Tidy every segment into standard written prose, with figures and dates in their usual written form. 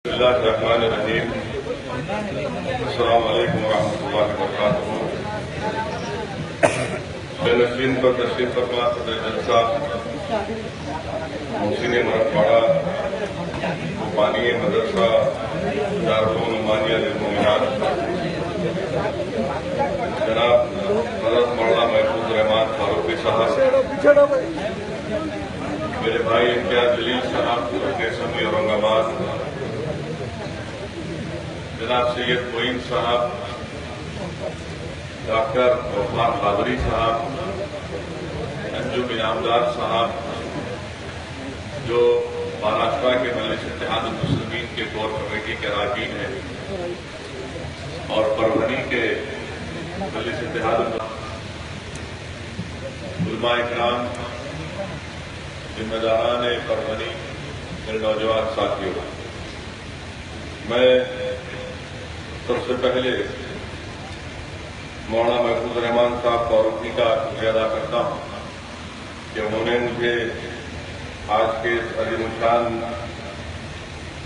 بسم اللہ الرحمن الرحیم۔ السلام علیکم ورحمۃ اللہ وبرکاتہ۔ نشین پر تشریف فرما صدر جلسہ محسن مرتواڑہ بانی مدرسہ دارالعلوم عمانیہ للمؤمنات جناب حضرت مولانا محفوظ الرحمان فاروقی صاحب، میرے بھائی امتیاز جلیل صاحب اسمبلی اورنگ آباد، جناب سید معین صاحب، ڈاکٹر عثمان قادری صاحب، انجم انعامدار صاحب جو مہاراشٹر کے مجلس اتحاد المسلمین کے کور کمیٹی کے اراکین ہیں، اور پربھنی کے مجلس اتحاد علماء اکرام، ذمہ داران پربھنی، میرے نوجوان ساتھیوں، میں سب سے پہلے مولانا محفوظ الرحمان صاحب فاروقی کا شکریہ ادا کرتا ہوں کہ انہوں نے مجھے آج کے عظیم الشان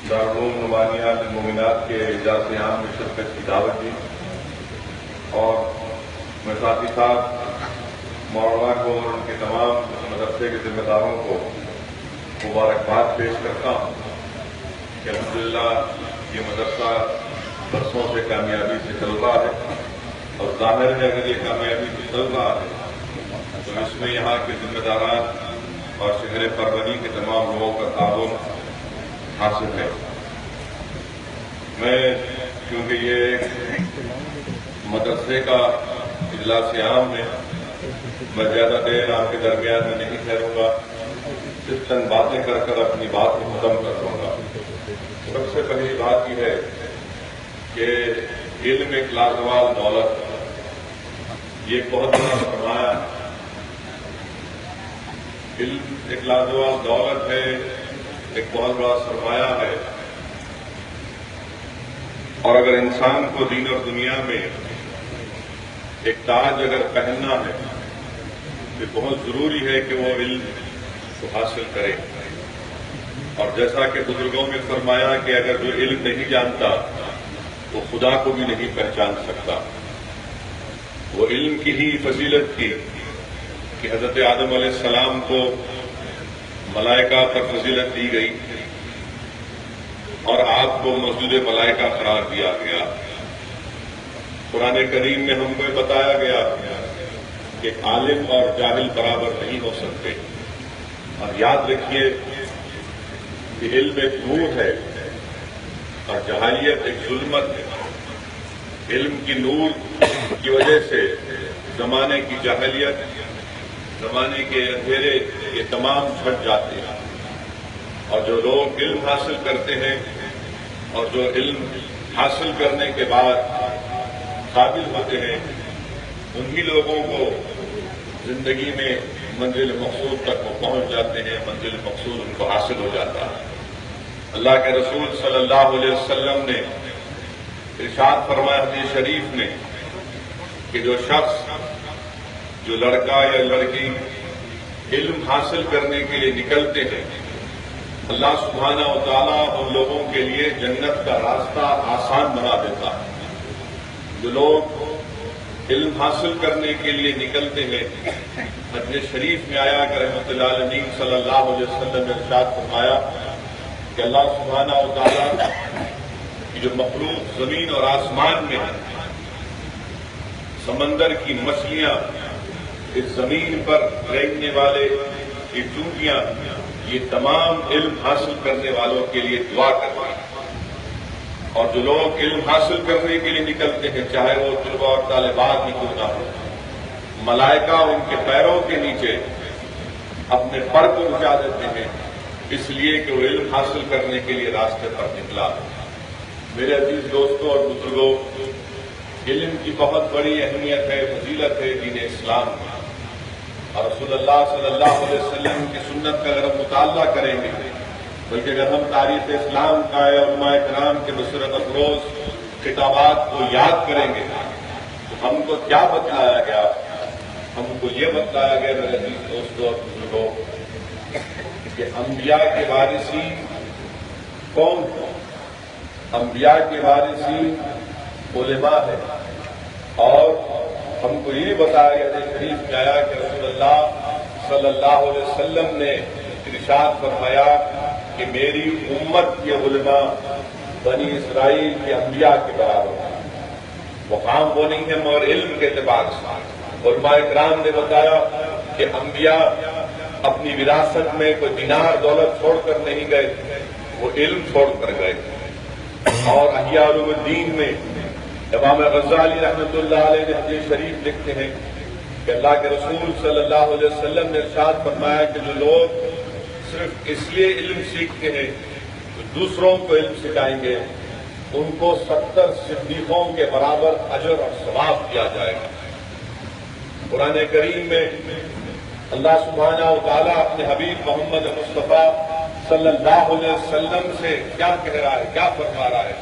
دارالعلوم عمانیہ للمؤمنات کے اجلاس عام میں شرکت کی دعوت دی، اور میں ساتھ ہی ساتھ مولانا کو اور ان کے تمام مدرسے کے ذمہ داروں کو مبارکباد پیش کرتا ہوں کہ الحمدللہ یہ مدرسہ برسوں سے کامیابی سے چل رہا ہے، اور ظاہر ہے اگر یہ کامیابی سے چل رہا ہے تو اس میں یہاں کے ذمہ داران اور شہر پربھنی کے تمام لوگوں کا تعاون حاصل ہے۔ میں کیونکہ یہ ایک مدرسے کا اجلاس عام ہے، میں زیادہ دیر آپ کے درمیان میں نہیں ٹھہروں گا، صرف چند باتیں کر کر اپنی بات کو ختم کر دوں گا۔ سب سے پہلی بات یہ ہے کہ علم ایک لازوال دولت ہے، یہ ایک بہت بڑا سرمایہ ہے۔ علم ایک لازوال دولت ہے، ایک بہت بڑا سرمایہ ہے، اور اگر انسان کو دین اور دنیا میں ایک تاج اگر پہننا ہے تو بہت ضروری ہے کہ وہ علم کو حاصل کرے، اور جیسا کہ بزرگوں نے فرمایا کہ اگر جو علم نہیں جانتا وہ خدا کو بھی نہیں پہچان سکتا۔ وہ علم کی ہی فضیلت تھی کہ حضرت آدم علیہ السلام کو ملائکہ پر فضیلت دی گئی اور آپ کو مسجد ملائکہ قرار دیا گیا۔ قرآن کریم میں ہم کو بتایا گیا کہ عالم اور جاہل برابر نہیں ہو سکتے، اور یاد رکھیے کہ علم ایک نور ہے اور جہالیت ایک ظلمت ہے۔ علم کی نور کی وجہ سے زمانے کی جہالیت، زمانے کے اندھیرے یہ تمام چھٹ جاتے ہیں، اور جو لوگ علم حاصل کرتے ہیں اور جو علم حاصل کرنے کے بعد قابل ہوتے ہیں، انہی لوگوں کو زندگی میں منزل مقصود تک وہ پہنچ جاتے ہیں، منزل مقصود ان کو حاصل ہو جاتا ہے۔ اللہ کے رسول صلی اللہ علیہ وسلم نے ارشاد فرمایا حدیث شریف میں کہ جو شخص، جو لڑکا یا لڑکی علم حاصل کرنے کے لیے نکلتے ہیں، اللہ سبحانہ و تعالیٰ ان لوگوں کے لیے جنت کا راستہ آسان بنا دیتا ہے۔ جو لوگ علم حاصل کرنے کے لیے نکلتے ہیں، حدیث شریف میں آیا کہ رحمت اللہ علیہ صلی اللہ علیہ وسلم نے ارشاد فرمایا کہ اللہ سبحانہ و تعالیٰ کی جو مخلوق زمین اور آسمان میں ہے، سمندر کی مچھلیاں، اس زمین پر رہنے والے یہ چونٹیاں، یہ تمام علم حاصل کرنے والوں کے لیے دعا کرتے ہیں، اور جو لوگ علم حاصل کرنے کے لیے نکلتے ہیں، چاہے وہ طلباء اور طالبات ہی کیوں نہ ہو، ملائکہ ان کے پیروں کے نیچے اپنے پر کو اٹھا دیتے ہیں، اس لیے کہ وہ علم حاصل کرنے کے لیے راستے پر نکلا۔ میرے عزیز دوستوں اور بزرگوں، علم کی بہت بڑی اہمیت ہے، فضیلت ہے دین اسلام میں، اور رسول اللہ صلی اللہ علیہ وسلم کی سنت کا اگر ہم مطالعہ کریں گے، بلکہ اگر ہم تاریخ اسلام کا یا علماء کرام کے بصیرت افروز کتابات کو یاد کریں گے تو ہم کو کیا بتلایا گیا؟ ہم کو یہ بتلایا گیا میرے عزیز دوستوں اور بزرگوں کہ انبیاء کے وارثین کون ہیں؟ انبیاء کے وارثین علماء ہے، اور ہم کو یہ بتایا گیا شریف میں آیا کہ رسول اللہ صلی اللہ علیہ وسلم نے ارشاد فرمایا کہ میری امت کے علماء بنی اسرائیل کے انبیاء کے برابر ہیں۔ مقام وہ نہیں ہے مگر علم کے اعتبار سے۔ علماء اکرام نے بتایا کہ انبیاء اپنی وراثت میں کوئی دینار دولت چھوڑ کر نہیں گئے، وہ علم چھوڑ کر گئے۔ اور احیاء علوم الدین میں امام غزالی رحمۃ اللہ علیہ نے حدیث شریف لکھتے ہیں کہ اللہ کے رسول صلی اللہ علیہ وسلم نے ارشاد فرمایا کہ جو لوگ صرف اس لیے علم سیکھتے ہیں تو دوسروں کو علم سکھائیں گے، ان کو 70 صدیقوں کے برابر اجر اور ثواب دیا جائے گا۔ قرآن کریم میں اللہ سبحانہ و تعالیٰ اپنے حبیب محمد مصطفیٰ صلی اللہ علیہ وسلم سے کیا کہہ رہا ہے، کیا فرما رہا ہے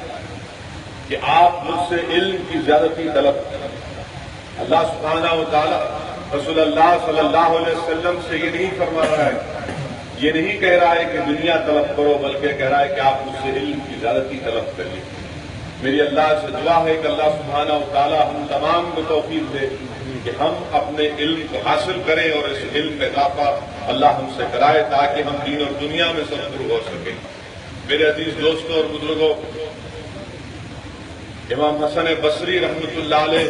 کہ آپ مجھ سے علم کی زیادتی طلب کریں۔ اللہ سبحانہ و تعالیٰ رسول اللہ صلی اللہ علیہ وسلم سے یہ نہیں فرما رہا ہے، یہ نہیں کہہ رہا ہے کہ دنیا طلب کرو، بلکہ کہہ رہا ہے کہ آپ مجھ سے علم کی زیادتی طلب کریے۔ میری اللہ سے دعا ہے کہ اللہ سبحانہ و تعالیٰ ہم تمام کو توفیق دے کہ ہم اپنے علم کو حاصل کریں، اور اس علم میں اضافہ اللہ ہم سے کرائے تاکہ ہم دین اور دنیا میں سرفراز ہو سکیں۔ میرے عزیز دوستوں اور بزرگوں، امام حسن بصری رحمۃ اللہ علیہ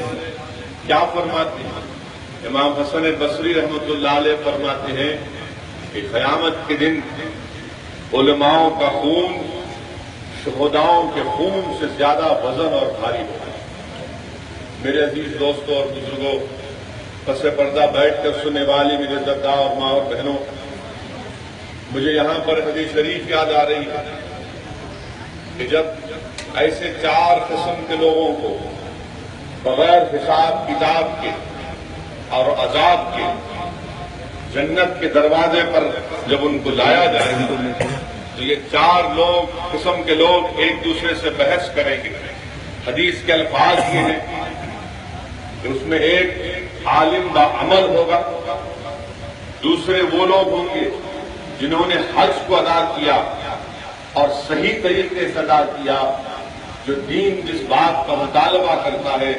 کیا فرماتے ہیں؟ امام حسن بصری رحمۃ اللہ علیہ فرماتے ہیں کہ قیامت کے دن علماؤں کا خون شہداؤں کے خون سے زیادہ وزن اور بھاری ہوگا۔ میرے عزیز دوستوں اور بزرگوں، پس پردہ بیٹھ کر سننے والی میرے عزتدار اور ماں اور بہنوں، مجھے یہاں پر حدیث شریف یاد آ رہی ہے کہ جب ایسے 4 قسم کے لوگوں کو بغیر حساب کتاب کے اور عذاب کے جنت کے دروازے پر جب ان کو لایا جائے گا تو یہ 4 قسم کے لوگ ایک دوسرے سے بحث کریں گے۔ حدیث کے الفاظ یہ ہیں کہ اس میں ایک عالم بعمل ہوگا، دوسرے وہ لوگ ہوں گے جنہوں نے حج کو ادا کیا اور صحیح طریقے سے ادا کیا، جو دین جس بات کا مطالبہ کرتا ہے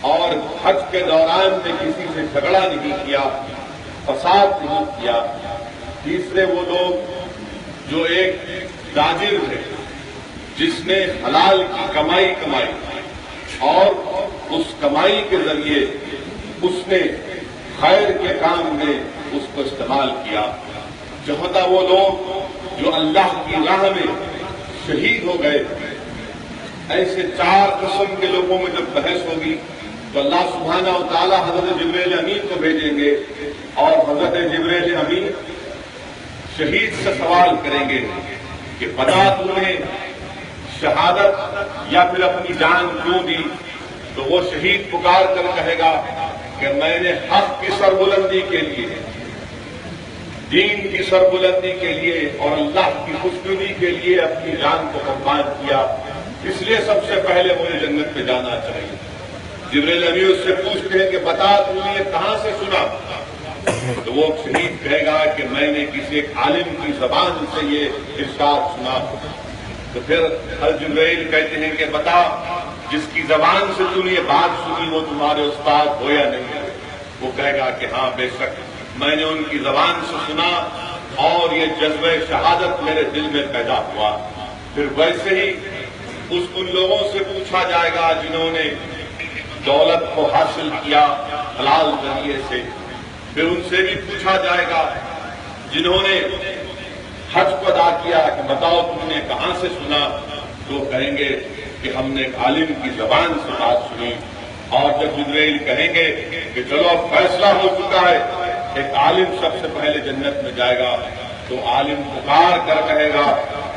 اور حج کے دوران میں کسی سے جھگڑا نہیں کیا، فساد نہیں کیا۔ تیسرے وہ لوگ جو ایک تاجر ہے جس نے حلال کی کمائی اور اس کمائی کے ذریعے اس نے خیر کے کام میں اس کو استعمال کیا۔ چوتھا وہ لوگ جو اللہ کی راہ میں شہید ہو گئے۔ ایسے 4 قسم کے لوگوں میں جب بحث ہوگی تو اللہ سبحانہ و تعالیٰ حضرت جبریل امین کو بھیجیں گے، اور حضرت جبریل امین شہید سے سوال کریں گے کہ بتا تمہیں شہادت یا پھر اپنی جان کیوں دی؟ تو وہ شہید پکار کر کہے گا کہ میں نے حق کی سربلندی کے لیے، دین کی سربلندی کے لیے اور اللہ کی خوشنودی کے لیے اپنی جان کو قربان کیا، اس لیے سب سے پہلے مجھے جنت پہ جانا چاہیے۔ جبریل امین اس سے پوچھتے ہیں کہ بتا تم نے کہاں سے سنا؟ تو وہ شہید کہے گا کہ میں نے کسی ایک عالم کی زبان سے یہ ارشاد سنا۔ تو پھر حضرت جبرائیل کہتے ہیں کہ بتا جس کی زبان سے تم نے یہ بات سنی وہ تمہارے استاد ہو یا نہیں؟ وہ کہے گا کہ ہاں بے شک میں نے ان کی زبان سے سنا اور یہ جذبہ شہادت میرے دل میں پیدا ہوا۔ پھر ویسے ہی ان لوگوں سے پوچھا جائے گا جنہوں نے دولت کو حاصل کیا حلال ذریعے سے، پھر ان سے بھی پوچھا جائے گا جنہوں نے حج کو ادا کیا کہ بتاؤ تم نے کہاں سے سنا؟ تو کہیں گے کہ ہم نے ایک عالم کی زبان سے بات سنی۔ اور جب جبرائیل کہیں گے کہ چلو اب فیصلہ ہو چکا ہے، ایک عالم سب سے پہلے جنت میں جائے گا، تو عالم پکار کر کہے گا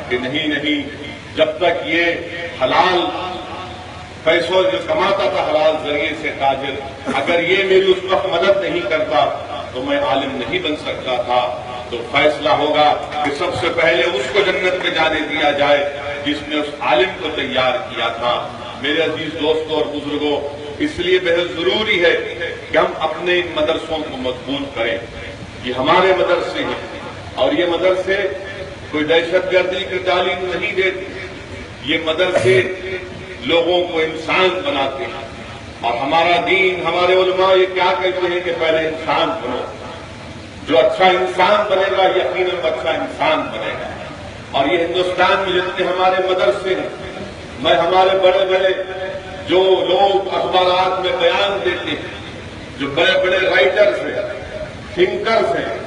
کہ نہیں، جب تک یہ حلال پیسوں جو کماتا تھا حلال ذریعے سے تاجر، اگر یہ میری اس وقت مدد نہیں کرتا تو میں عالم نہیں بن سکتا تھا۔ تو فیصلہ ہوگا کہ سب سے پہلے اس کو جنت میں جانے دیا جائے جس نے اس عالم کو تیار کیا تھا۔ میرے عزیز دوستوں اور بزرگوں، اس لیے بہت ضروری ہے کہ ہم اپنے ان مدرسوں کو مضبوط کریں۔ یہ ہمارے مدرسے ہیں اور یہ مدرسے کوئی دہشت گردی کی تعلیم نہیں دیتے، یہ مدرسے لوگوں کو انسان بناتے ہیں، اور ہمارا دین، ہمارے علماء یہ کیا کہتے ہیں کہ پہلے انسان بنو. جو اچھا انسان بنے گا یقیناً اچھا انسان بنے گا. اور یہ ہندوستان میں جتنے ہمارے مدرسے ہیں، میں ہمارے بڑے بڑے جو لوگ اخبارات میں بیان دیتے ہیں، جو بڑے بڑے رائٹرز ہیں، تھنکرز ہیں،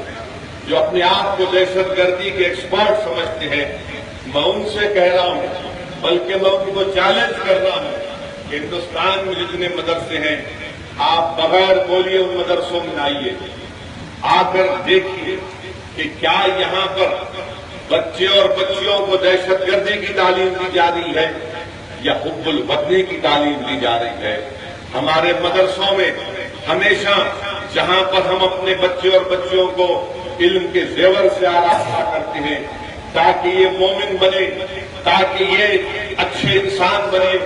جو اپنے آپ کو دہشت گردی کے ایکسپرٹ سمجھتے ہیں، میں ان سے کہہ رہا ہوں، بلکہ میں ان کو چیلنج کر رہا ہوں کہ ہندوستان میں جتنے مدرسے ہیں، آپ بغیر بولیے ان مدرسوں میں آئیے، آ کر دیکھیے کہ کیا یہاں پر بچے اور بچیوں کو دہشت گردی کی تعلیم دی جا رہی ہے یا حب الوطنی کی تعلیم دی جا رہی ہے. ہمارے مدرسوں میں ہمیشہ جہاں پر ہم اپنے بچے اور بچیوں کو علم کے زیور سے آراستہ کرتے ہیں تاکہ یہ مومن بنے، تاکہ یہ اچھے انسان بنے،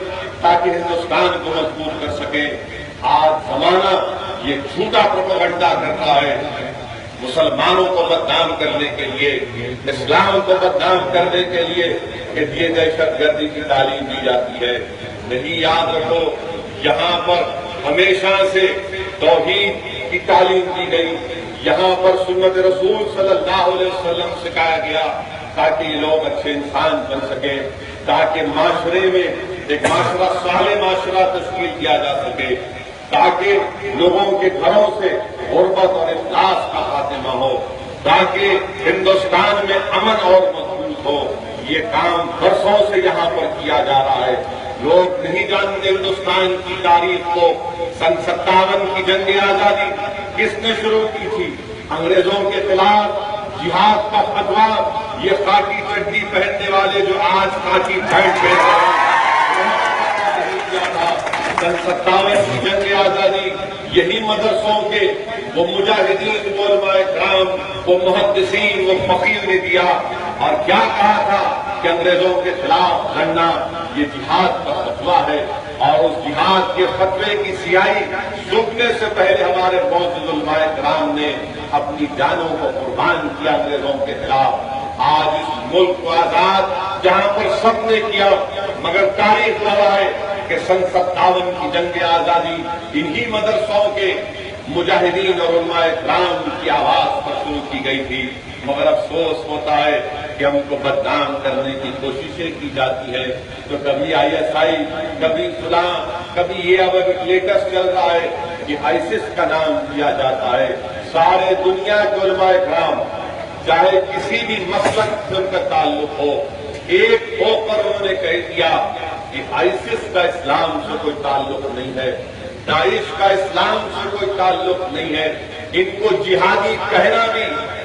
تاکہ ہندوستان کو مضبوط کر سکے، آج زمانہ یہ جھوٹا پروپیگنڈا کرتا ہے مسلمانوں کو بدنام کرنے کے لیے، اسلام کو بدنام کرنے کے لیے کہ یہ دہشت گردی کی تعلیم دی جاتی ہے. نہیں، یاد رکھو یہاں پر ہمیشہ سے توحید کی تعلیم دی گئی، یہاں پر سنت رسول صلی اللہ علیہ وسلم سکھایا گیا تاکہ یہ لوگ اچھے انسان بن سکیں، تاکہ معاشرے میں ایک معاشرہ صالح معاشرہ تشکیل کیا جا سکے، تاکہ لوگوں کے گھروں سے غربت اور افلاس کا خاتمہ ہو، تاکہ ہندوستان میں امن اور مضبوط ہو. یہ کام برسوں سے یہاں پر کیا جا رہا ہے. لوگ نہیں جانتے ہندوستان کی تاریخ کو. سن 57 کی جنگ آزادی کس نے شروع کی تھی؟ انگریزوں کے خلاف جہاد کا فتویٰ یہ خاکی چڈی پہننے والے جو آج خاکی پینٹ پہن رہے ہیں، سن 57 کی جنگ آزادی یہی مدرسوں کے وہ مجاہدین، وہ علماء کرام، وہ محدثین، وہ فقیر نے دیا. اور کیا کہا تھا کہ انگریزوں کے خلاف لڑنا یہ جہاد کا فتویٰ ہے، اور اس جہاد کے فتوے کی سیاہی سوکھنے سے پہلے ہمارے معزز علماء کرام نے اپنی جانوں کو قربان کیا انگریزوں کے خلاف. آج اس ملک کو آزاد جہاں پر سب نے کیا، مگر تاریخ گواہ ہے کہ سن 57 کی جنگ آزادی انہی مدرسوں کے مجاہدین اور علماء کرام کی آواز پر شروع کی گئی تھی. مگر افسوس ہوتا ہے کہ ہم کو بدنام کرنے کی کوششیں کی جاتی ہے، تو کبھی ISI، کبھی فلاں، کبھی یہ اب لیٹسٹ چل رہا ہے کہ ISIS کا نام دیا جاتا ہے. سارے دنیا کے علماء کرام چاہے کسی بھی مسلک سے ان کا تعلق ہو، ایک ہو کر انہوں نے کہہ دیا کہ ISIS کا اسلام سے کوئی تعلق نہیں ہے، داعش کا اسلام سے کوئی تعلق نہیں ہے. ان کو جہادی کہنا بھی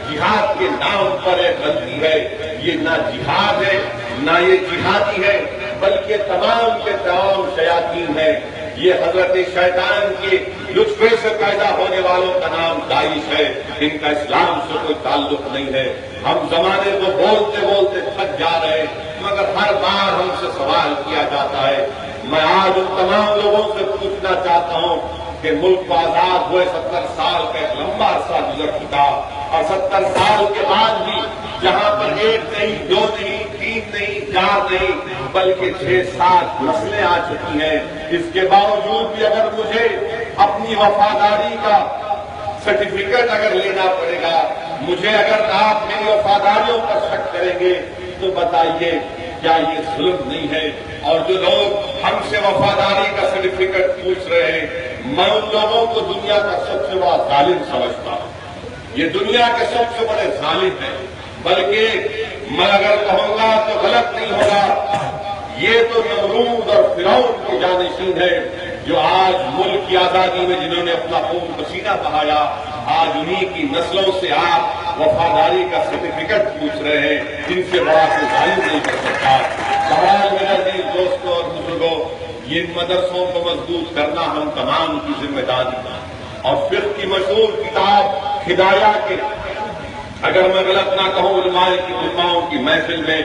جہاد کے نام پر ایک غلطی ہے. یہ نہ جہاد ہے نہ یہ جہادی ہے، بلکہ تمام کے تمام شیاطین ہیں. یہ حضرت شیطان کے لطفے سے پیدا ہونے والوں کا نام داعش ہے. ان کا اسلام سے کوئی تعلق نہیں ہے. ہم زمانے کو بولتے بولتے تھک جا رہے ہیں، مگر ہر بار ہم سے سوال کیا جاتا ہے. میں آج ان تمام لوگوں سے پوچھنا چاہتا ہوں کہ ملک کو آزاد ہوئے 70 سال کا ایک لمبا عرصہ گزر چکا، اور 70 سال کے بعد بھی جہاں پر 1 نہیں، 2 نہیں، 3 نہیں، 4 نہیں، بلکہ 6-7 نسلیں آ چکی ہیں. اس کے باوجود بھی اگر مجھے اپنی وفاداری کا سرٹیفکیٹ اگر لینا پڑے گا، مجھے اگر آپ میری وفاداریوں پر شک کریں گے تو بتائیے کیا یہ ظلم نہیں ہے؟ اور جو لوگ ہم سے وفاداری کا سرٹیفکیٹ پوچھ رہے ہیں، میں ان لوگوں کو دنیا کا سب سے بڑا ظالم سمجھتا ہوں. یہ دنیا کے سب سے بڑے ظالم ہیں. بلکہ میں اگر کہوں گا تو غلط نہیں ہوگا، یہ تو نمرود اور فرعون کے جانشین ہے جو آج ملک کی آزادی میں جنہوں نے اپنا خون پسینہ بہایا، آج انہی کی نسلوں سے آپ وفاداری کا سرٹیفکیٹ پوچھ رہے ہیں. جن سے بڑا کوئی ظالم نہیں کر سکتا. بہرحال میرے عزیز دوستوں اور بزرگوں، یہ مدرسوں کو مضبوط کرنا ہم تمام کی ذمہ داری ہے. اور فقہ کی مشہور کتاب ہدایہ کے، اگر میں غلط نہ کہوں، علماؤں کی محفل میں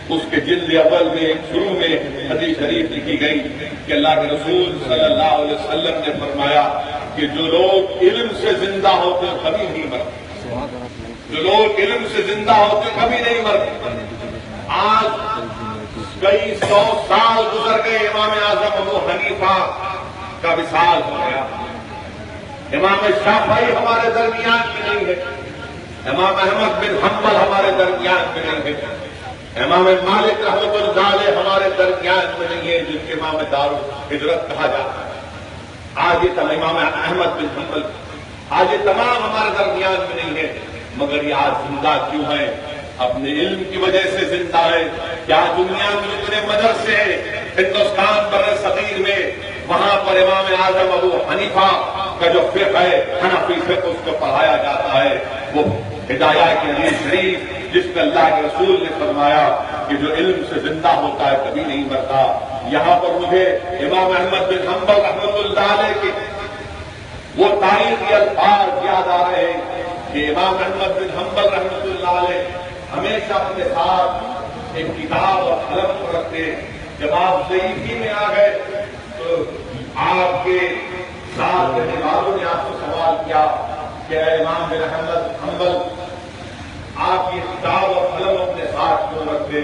اس کے جلد اول میں شروع میں حدیث شریف لکھی گئی کہ اللہ کے رسول صلی اللہ علیہ وسلم نے فرمایا کہ جو لوگ علم سے زندہ ہوتے کبھی نہیں مرتے، جو لوگ علم سے زندہ ہوتے کبھی نہیں مرتے. آج کئی سو سال گزر گئے، امام اعظم ابو حنیفہ کا وصال ہو گیا، امام شافعی ہمارے درمیان میں نہیں ہے، امام احمد بن حنبل ہمارے درمیان میں نہیں ہے، امام مالک رحمۃ اللہ علیہ ہمارے درمیان میں نہیں ہے، جن کے امام دار الہجرت کہا جاتا ہے۔ آج یہ امام احمد بن حنبل آج یہ تمام ہمارے درمیان میں نہیں ہے، مگر یہ آج زندہ کیوں ہے؟ اپنے علم کی وجہ سے زندہ ہے۔ کیا دنیا میں جتنے مدرسے ہیں ہندوستان بر صغیر میں، وہاں پر امام اعظم ابو حنیفہ کا جو فقہ ہے، حنفی فقہ، اس کو پڑھایا جاتا ہے۔ وہ ہدایہ کی حدیث شریف جس میں اللہ کے رسول نے فرمایا کہ جو علم سے زندہ ہوتا ہے کبھی نہیں مرتا۔ یہاں پر مجھے امام احمد بن حنبل رحمۃ اللہ علیہ کے وہ تاریخی الفاظ یاد آ رہے ہیں کہ امام احمد بن حنبل رحمۃ اللہ علیہ ہمیشہ اپنے ساتھ ایک کتاب اور قلم کو رکھتے۔ جب آپ ضعیفی میں آ گئے تو آپ کے ساتھ رہنے والوں نے آپ کو سوال کیا کہ اے امام بن احمد حنبل، آپ یہ کتاب اور قلم اپنے ساتھ کیوں رکھتے؟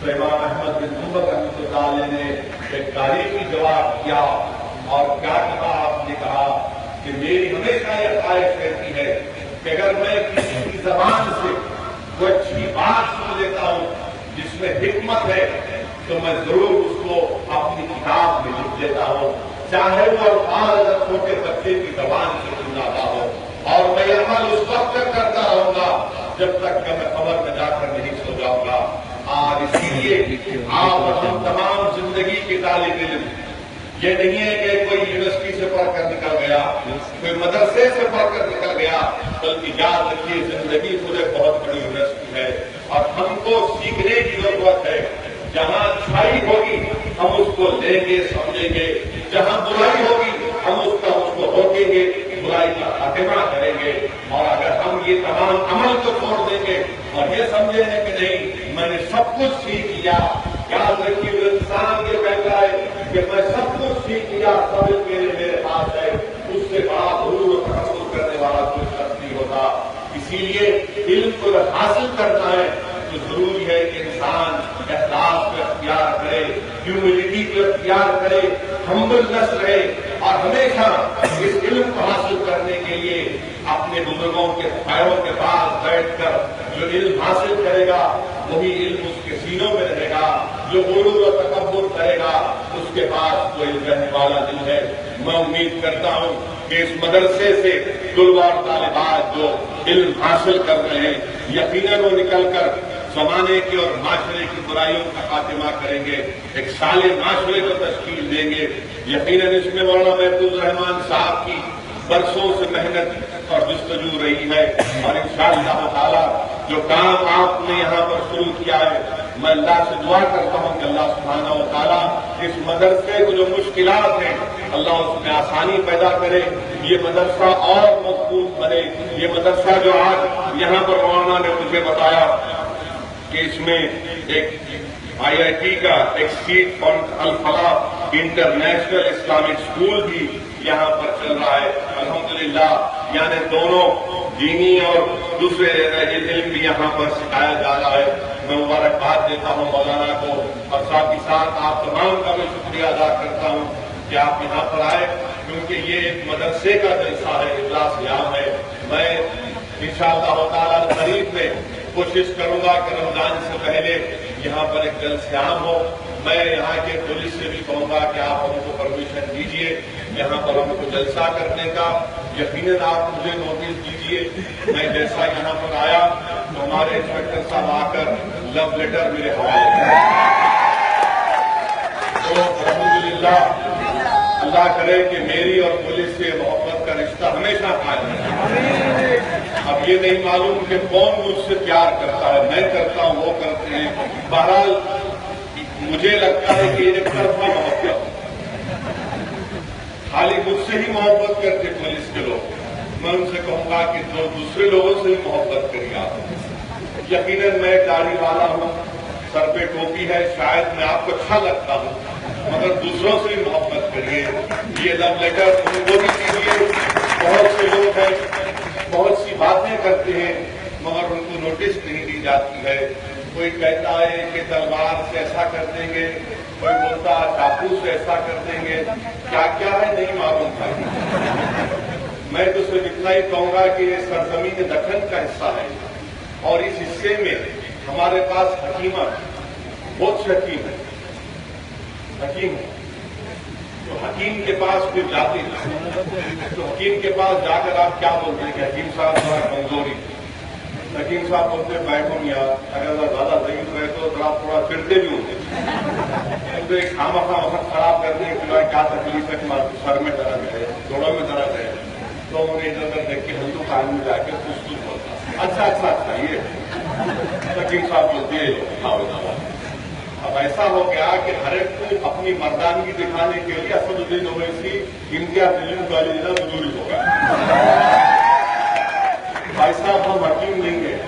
تو امام احمد بن حنبل رحمۃ اللہ علیہ نے ایک تاریخی جواب کیا، اور کیا کہا؟ آپ نے کہا کہ میری ہمیشہ یہ خواہش رہتی ہے کہ اگر میں کسی کی زبان سے کوئی اچھی بات سن لیتا ہوں جس میں حکمت ہے تو میں ضرور اس کو اپنی کتاب میں لکھ لیتا ہوں، چاہے وہ الفاظ اگر چھوٹے بچے کی زبان سے سناتا ہو، اور میں یہ عمل اس وقت تک کرتا رہوں گا جب تک کہ میں قبر میں جا کر نہیں سو جاؤں گا۔ اور اسی لیے آپ اور ہم تمام زندگی کے طالب علم، یہ نہیں ہے کہ کوئی یونیورسٹی سے پڑھ کر نکل گیا، کوئی مدرسے سے پڑھ کر نکل گیا، بلکہ یاد رکھیے زندگی پورے بہت بڑی یونیورسٹی ہے، اور ہم کو سیکھنے کی ضرورت ہے۔ جہاں اچھائی ہوگی ہم اس کو لیں گے، سمجھیں گے، جہاں برائی ہوگی ہم اس کو روکیں گے، برائی کا خاتمہ کریں گے۔ اور اگر ہم یہ تمام عمل کو چھوڑ دیں گے اور یہ سمجھیں گے کہ نہیں میں نے سب کچھ سیکھ لیا، یاد رکھیے وہ انسان یہ کہتا ہے کہ میں سب کچھ سیکھ لیا، سب میرے پاس ہے، اس سے بڑا غرور و تکبر کرنے والا کوئی شخص نہیں ہوتا۔ اسی لیے علم کو حاصل کرنا ہے تو ضروری ہے کہ انسان اخلاص کو اختیار کرے، ہیوملٹی کو اختیار کرے، ہمبلنس رہے، اور ہمیشہ اس علم کو حاصل کرنے کے لیے اپنے بزرگوں کے پیروں کے پاس بیٹھ کر جو علم حاصل کرے گا وہی علم اس کے سینوں میں رہے گا۔ جو غرور و تکبر کرے گا اس کے پاس کوئی علم رہنے والا نہیں ہے۔ میں امید کرتا ہوں کہ اس مدرسے سے طلباء اور طالبات جو علم حاصل کر رہے ہیں یقیناً وہ نکل کر زمانے کی اور معاشرے کی برائیوں کا خاتمہ کریں گے، ایک صالح معاشرے کو تشکیل دیں گے۔ یقیناً اس میں مولانا محفوظ الرحمان صاحب کی برسوں سے محنت اور جستجو رہی ہے، اور انشاءاللہ تعالی جو کام آپ نے یہاں پر شروع کیا ہے، میں اللہ سے دعا کرتا ہوں کہ اللہ سبحانہ و تعالیٰ اس مدرسے کو جو مشکلات ہیں اللہ اس میں آسانی پیدا کرے، یہ مدرسہ اور مضبوط بنے۔ یہ مدرسہ جو آج یہاں پر مولانا نے مجھے بتایا کہ اس میں ایک IIT کا ایک set for Alfalah international Islamic school بھی یہاں پر چل رہا ہے، الحمدللہ، یعنی دونوں دینی اور دوسرے علم بھی یہاں پر سکھایا جا رہا ہے۔ میں مبارکباد دیتا ہوں مولانا کو، اور ساتھ ہی ساتھ آپ تمام کا بھی شکریہ ادا کرتا ہوں کہ آپ یہاں پر آئے، کیونکہ یہ ایک مدرسے کا جلسہ ہے، اجلاس عام ہے۔ میں انشاءاللہ تعالیٰ قریب میں کوشش کروں گا کہ رمضان سے پہلے یہاں پر ایک جلسہ عام ہو۔ میں یہاں کے پولیس سے بھی کہوں گا کہ آپ ہم کو پرمیشن دیجیے یہاں پر ہم کو جلسہ کرنے کا۔ یقیناً آپ مجھے نوٹس دیجیے، میں جیسا یہاں پر آیا تو ہمارے انسپیکٹر صاحب آ کر لو لیٹر میرے حوالے کریں۔ تو الحمدللہ اللہ کرے کہ میری اور پولیس سے محبت کا رشتہ ہمیشہ قائم رہے۔ اب یہ نہیں معلوم کہ کون مجھ سے پیار کرتا ہے، میں کرتا ہوں وہ کرتے ہیں، بہرحال مجھے لگتا ہے کہ ایک طرفہ محبت، خالی مجھ سے ہی محبت کرتے پولیس کے لوگ، میں ان سے کہوں گا کہ دوسرے لوگوں سے ہی محبت کریے آپ۔ یقیناً میں داڑھی والا ہوں، سر پہ ٹوپی ہے، شاید میں آپ کو اچھا لگتا ہوں، مگر دوسروں سے ہی محبت کریے۔ یہ لو لیٹر ان کو بھی دیجیے۔ بہت سے لوگ ہیں بہت سی باتیں کرتے ہیں مگر ان کو نوٹس نہیں دی جاتی ہے۔ کوئی کہتا ہے کہ تلوار سے ایسا کر دیں گے، کوئی بولتا ہے چاقو سے ایسا کر دیں گے، کیا کیا ہے نہیں معلوم تھا۔ میں تو صرف اتنا ہی کہوں گا کہ یہ سرزمین دکن کا حصہ ہے، اور اس حصے میں ہمارے پاس حکیمہ بہت سے حکیم ہے، حکیم ہے تو حکیم کے پاس پھر جاتے ہیں تو حکیم کے پاس جا کر آپ کیا بولتے ہیں کہ حکیم صاحب تھوڑا کمزوری، حکیم صاحب بولتے ہیں بیٹھو میاں، اگر زیادہ ضعیف رہے تو تھوڑا پھرتے بھی ہوتے تو ایک خامخواہ وقت خراب کرتے ہیں کہ کیا تکلیف ہے، سر میں درد ہے، جوڑوں میں درد ہے، تو انہیں ادھر ادھر دیکھ کے ہندو کان میں جا کے کچھ کچھ بولتا اچھا یہ حکیم صاحب بولتے ہیں۔ اب ایسا ہو گیا کہ ہر ایک کو اپنی مردانگی دکھانے کے لیے اسد الدین اویسی امتیاز والی جگہ بزرگ ہوگا۔ بھائی صاحب ہم حکیم نہیں ہیں،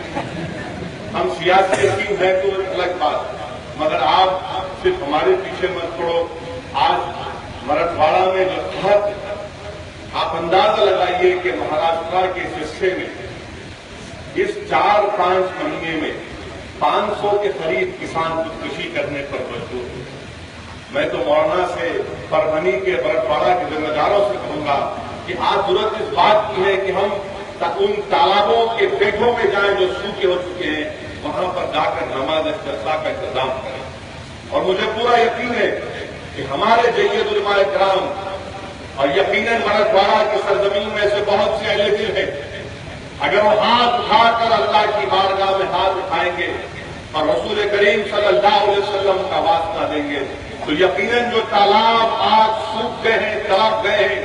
ہم سیاسی حکیم ہیں تو الگ بات، مگر آپ صرف ہمارے پیچھے مت پڑو۔ آج مرٹھواڑہ میں جو تحت آپ اندازہ لگائیے کہ مہاراشٹر کے اس حصے میں اس 4-5 مہینے میں 500 کے قریب کسان خودکشی کرنے پر مجبور ہوئے۔ میں تو مولانا سے پربھنی کے مرٹھواڑہ کے ذمہ داروں سے کہوں گا کہ آج ضرورت اس بات کی ہے کہ ہم ان تالابوں کے پیٹوں میں جائیں جو سوکھے ہو چکے ہیں، وہاں پر جا کر نماز استسقاء کا انتظام کریں۔ اور مجھے پورا یقین ہے کہ ہمارے جید علماء کرام اور یقیناً مرٹھواڑہ کی سرزمین میں سے بہت سے اہل دل ہیں، اگر وہ ہاتھ اٹھا کر اللہ کی بارگاہ میں ہاتھ اٹھائیں گے اور رسول کریم صلی اللہ علیہ وسلم کا واسطہ دیں گے تو یقیناً جو تالاب آج سوکھ گئے ہیں، تڑپ گئے ہیں،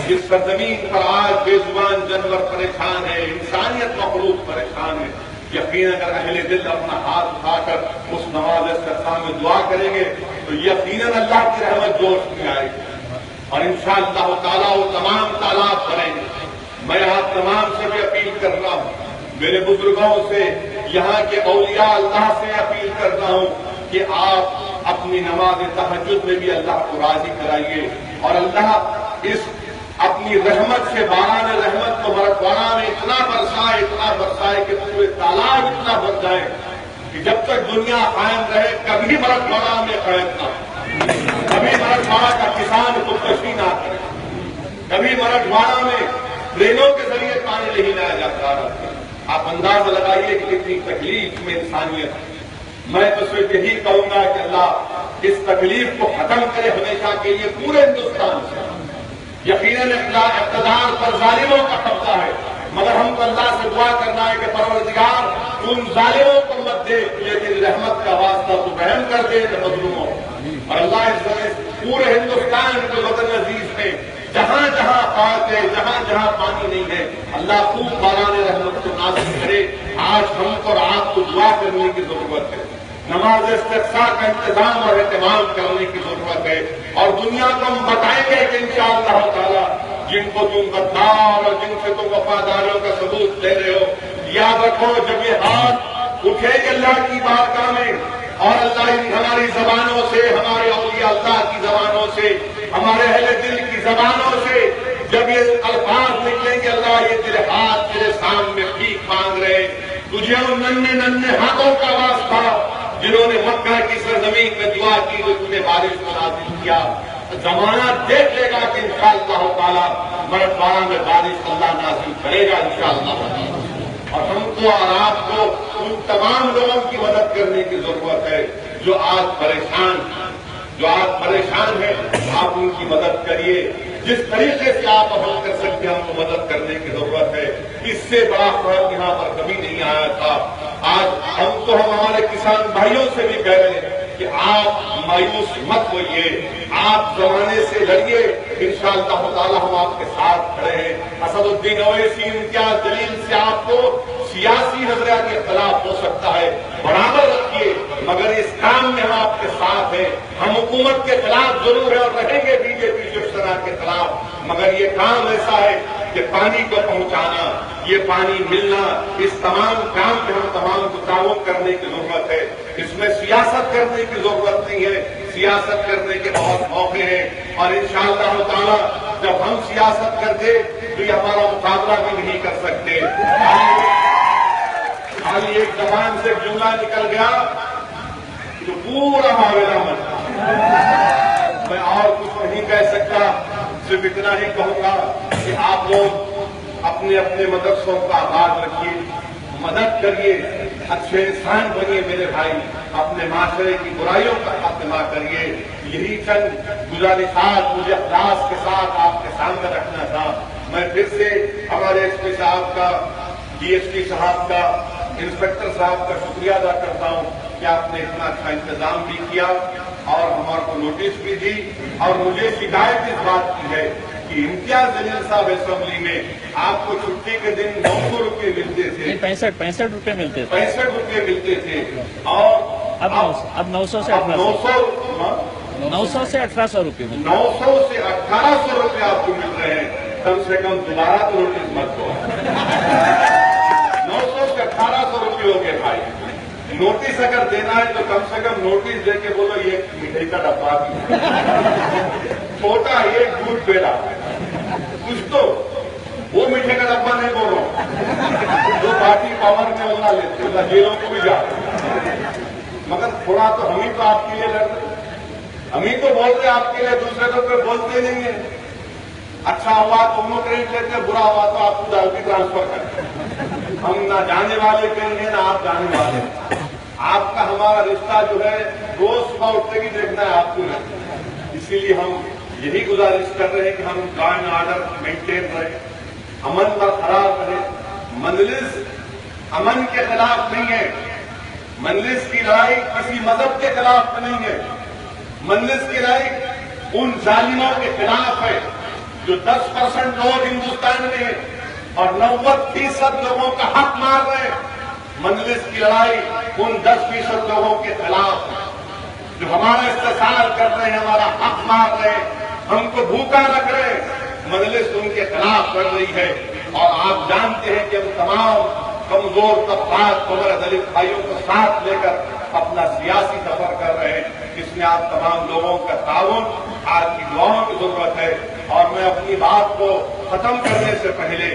جس سرزمین پر آج بے زبان جانور پریشان ہے، انسانیت مخلوق پریشان ہے، یقیناً اگر اہل دل اپنا ہاتھ اٹھا کر اس نماز استسقاء میں دعا کریں گے تو یقیناً اللہ کی رحمت جوش میں آئے گی اور انشاءاللہ تعالیٰ وہ تمام تالاب بھریں گے۔ میں آپ تمام سے بھی اپیل کر رہا ہوں، میرے بزرگوں سے، یہاں کے اولیاء اللہ سے اپیل کرتا ہوں کہ آپ اپنی نماز تہجد میں بھی اللہ کو راضی کرائیے اور اللہ اس اپنی رحمت سے باران رحمت کو مرٹھواڑہ میں اتنا برسائے کہ پورے تالاب اتنا بھر جائے کہ جب تک دنیا قائم رہے کبھی مرٹھواڑہ میں قید نہ ہو، کبھی مرٹھواڑہ کا کسان خودکشی نہ کرے، کبھی مرٹھواڑہ میں ٹرینوں کے ذریعے پانی نہیں لایا جاتا۔ آپ اندازہ لگائیے کہ کتنی تکلیف میں انسانیت ہے۔ میں تو صرف یہی کہوں گا کہ اللہ اس تکلیف کو ختم کرے ہمیشہ کے لیے پورے ہندوستان سے۔ یقیناً اقتدار پر ظالموں کا قبضہ ہے، مگر ہم کو اللہ سے دعا کرنا ہے کہ پروردگار ان ظالموں کو مت دے، لیکن رحمت کا واسطہ تو رحم کر دے مظلوموں، اور اللہ اس پورے ہندوستان کے وطن عزیز میں جہاں جہاں پاک ہے، جہاں جہاں پانی نہیں ہے، اللہ خوب باران رحمت کو نازل کرے۔ آج ہم کو اور آپ کو دعا کرنے کی ضرورت ہے، نماز استسقاء کا انتظام اور اہتمام کرنے کی ضرورت ہے، اور دنیا کو ہم بتائیں گے کہ انشاءاللہ تعالی جن کو تم غدار اور جن سے تم وفاداریوں کا ثبوت دے رہے ہو، یاد رکھو جب یہ ہاتھ اٹھے گے اللہ کی بارگاہ میں اور اللہ ہماری زبانوں سے، ہمارے اولیاء اللہ کی زبانوں سے، ہمارے اہل دل کی زبانوں سے جب یہ الفاظ نکلیں گے، اللہ یہ تیرے ہاتھ تیرے سامنے بھیک مانگ رہے، تجھے ان ننھے ہاتھوں کا واسطہ جنہوں نے مکہ کی سرزمین میں دعا کی، وہ تمہیں بارش کو نازل کیا، زمانہ دیکھ لے گا کہ انشاءاللہ تعالی مرٹھواڑہ میں بارش اللہ نازل کرے گا انشاءاللہ تعالی۔ اور ہم کو اور آپ کو ان تمام لوگوں کی مدد کرنے کی ضرورت ہے جو آج پریشان ہیں، آپ ان کی مدد کریے، جس طریقے سے آپ عمل کر سکتے ہیں ہم کو مدد کرنے کی ضرورت ہے۔ اس سے بڑا فرق یہاں پر کبھی نہیں آیا تھا۔ آج ہم ہمارے کسان بھائیوں سے بھی کہہ رہے ہیں کہ آپ مایوس مت ہوئیے، آپ زمانے سے لڑیے، انشاءاللہ تعالی ہم آپ کے ساتھ کھڑے ہیں۔ اسد الدین اویسی امتیاز جلیل سے آپ کو سیاسی نظریات کے خلاف ہو سکتا ہے، برابر رکھیے، مگر اس کام میں ہم آپ کے ساتھ ہیں۔ ہم حکومت کے خلاف ضرور ہیں اور رہیں گے بی جے پی شیوسینا کے خلاف، مگر یہ کام ایسا ہے کہ پانی کو پہنچانا، یہ پانی ملنا، اس تمام کام پہ ہم تمام کو تعاون کرنے کی ضرورت ہے۔ اس میں سیاست کرنے کی ضرورت نہیں ہے، سیاست کرنے کے بہت موقع ہیں، اور انشاءاللہ تعالی جب ہم سیاست کرتے تو یہ ہمارا مقابلہ بھی نہیں کر سکتے۔ خالی ایک زبان سے جملہ نکل گیا تو پورا معاملہ بنتا. میں اور کچھ نہیں کہہ سکتا، صرف اتنا ہی کہوں گا کہ آپ لوگ اپنے اپنے مدرسوں کا آباد رکھیے، مدد کریے، اچھے انسان بنیے میرے بھائی، اپنے معاشرے کی برائیوں کا خاتمہ کریے. یہی چند گزارشات مجھے اخلاص کے ساتھ آپ کے سامنے رکھنا تھا. میں پھر سے ہمارے ایس پی صاحب کا، ڈی ایس پی صاحب کا، انسپکٹر صاحب کا شکریہ ادا کرتا ہوں کہ آپ نے اتنا اچھا انتظام بھی کیا اور ہمارے کو نوٹس بھی دی. اور مجھے شکایت اس بات کی ہے کہ امتیاز جلیل صاحب اسمبلی میں آپ کو چھٹی کے دن 900 روپے ملتے تھے، 65 روپے ملتے تھے، 65 روپے ملتے تھے، اور اب 900 سے 1800 روپے ملتے ہیں. 900 سے 1800 روپے آپ کو مل رہے ہیں. کم سے کم دوبارہ تو نوٹس مت دو. 900 سے 1800 روپے ہو گئے بھائی. نوٹس اگر دینا ہے تو کم سے کم نوٹس دے کے بولو یہ مٹھائی کا ڈبہ بھی چھوٹا ایک دودھ پیڑا کچھ تو، وہ میٹھے کا ڈبہ نہیں بول رہا ہوں جو پارٹی پاور میں ہونا لیتے ہیں جیلوں کو بھی جاتے. مگر تھوڑا تو ہم ہی تو آپ کے لیے لڑ رہے، ہم ہی تو بولتے آپ کے لیے، دوسرے تو کوئی بولتے نہیں ہیں. اچھا ہوا تو ہم کریڈٹ لیتے، برا ہوا تو آپ کو ڈالتی ٹرانسفر کرتے. ہم نہ جانے والے کہیں گے نہ آپ جانے والے. آپ کا ہمارا رشتہ جو ہے روز صبح اٹھتے ہی دیکھنا ہے آپ کو. اسی لیے ہم یہی گزارش کر رہے ہیں کہ ہم لا اینڈ آرڈر مینٹین رہے، امن برقرار رہے. مجلس امن کے خلاف نہیں ہے، مجلس کی لڑائی کسی مذہب کے خلاف نہیں ہے. مجلس کی لڑائی ان ظالموں کے خلاف ہے جو 10% لوگ ہندوستان میں ہیں اور 90% لوگوں کا حق مار رہے ہیں. مجلس کی لڑائی ان 10% لوگوں کے خلاف ہے جو ہمارا استحصال کر رہے ہیں، ہمارا حق مار رہے ہیں، ہم کو بھوکا رکھ رہے ہیں. مجلس ان کے خلاف لڑ رہی ہے. اور آپ جانتے ہیں کہ ہم تمام کمزور طبقات ہمارے دلت بھائیوں کو ساتھ لے کر اپنا سیاسی سفر کر رہے ہیں. اس میں آپ تمام لوگوں کا تعاون، آپ کی دعاؤں کی ضرورت ہے. اور میں اپنی بات کو ختم کرنے سے پہلے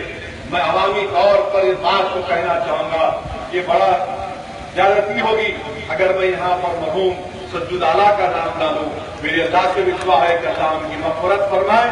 میں عوامی طور پر اس بات کو کہنا چاہوں گا، یہ بڑا زیادتی ہوگی اگر میں یہاں پر مرحوم سجود آلہ کا نام ڈالوں. میری اللہ سے بھی دعا ہے کہ اللہ ان کی مغفرت فرمائے.